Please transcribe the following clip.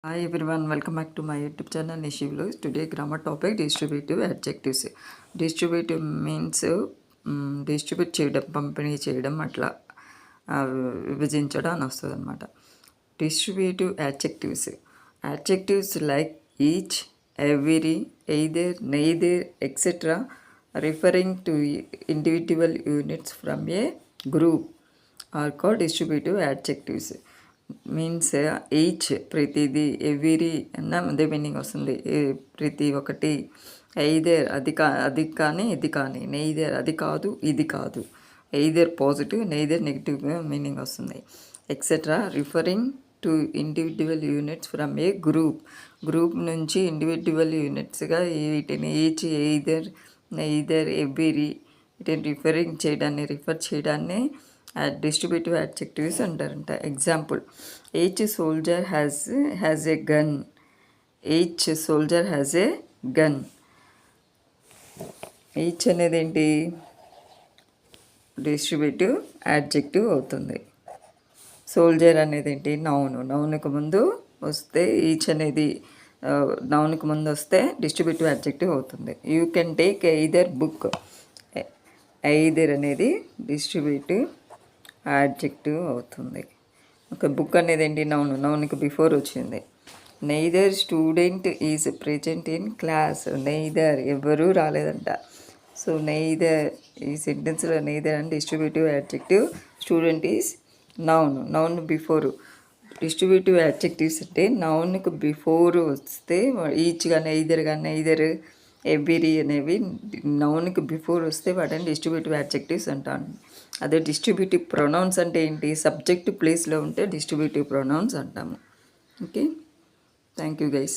Hi everyone, welcome back to my YouTube channel Nishi Vlogs. Today grammar topic distributive adjectives. Distributive means distribute చేయడం, పంపిణీ చేయడం, అట్లా విభజించడం అని వస్తుంది అనమాట. Distributive adjectives like each, every, either, neither, etc. referring to individual units from a group are called distributive adjectives. Means each ప్రతిదీ, every అన్న అదే మీనింగ్ వస్తుంది. ప్రతి ఒక్కటి, ఎయిదర్ అది కానీ ఇది కానీ, నెయిదర్ అది కాదు ఇది కాదు, ఎయిదర్ పాజిటివ్ నెయిదర్ నెగిటివ్గా మీనింగ్ వస్తుంది. Etcetera referring to individual units from A group నుంచి ఇండివిజువల్ యూనిట్స్గా వీటిని ఈచ్, ఎయిదర్ ఎవ్రీ వీటిని రిఫర్ చేయడాన్ని డిస్ట్రిబ్యూటివ్ adjectives అంటారంట. Example, each soldier has a gun. Each soldier has a gun. Each అనేది ఏంటి? Distributive adjective అవుతుంది. సోల్జర్ అనేది ఏంటి? నౌన్కు ముందు వస్తే ఈచ్ అనేది నౌన్కు ముందు వస్తే డిస్ట్రిబ్యూటివ్ adjective అవుతుంది. You can take either book. Either అనేది డిస్ట్రిబ్యూటివ్ యాడ్జెక్టివ్ అవుతుంది. ఒక బుక్ అనేది ఏంటి? నౌన్కి బిఫోర్ వచ్చింది. Neither student is present in class. Neither ఎవరూ రాలేదంట. సో నెయిదర్ ఈ సెంటెన్స్లో నెయిదర్ అని distributive adjective. Student is noun before. Distributive adjectives అంటే నౌన్కి బిఫోర్ వస్తే ఈచ్ కానీ ఎయిదర్ ఎవ్రీ అనేవి నౌన్కి బిఫోర్ వస్తే వాటిని డిస్ట్రిబ్యూటివ్ యాడ్జెక్టివ్స్ అంటాను. అదే డిస్ట్రిబ్యూటివ్ ప్రొనౌన్స్ అంటే ఏంటి? సబ్జెక్ట్ ప్లేస్లో ఉంటే డిస్ట్రిబ్యూటివ్ ప్రొనౌన్స్ అంటాము. Okay, thank you guys.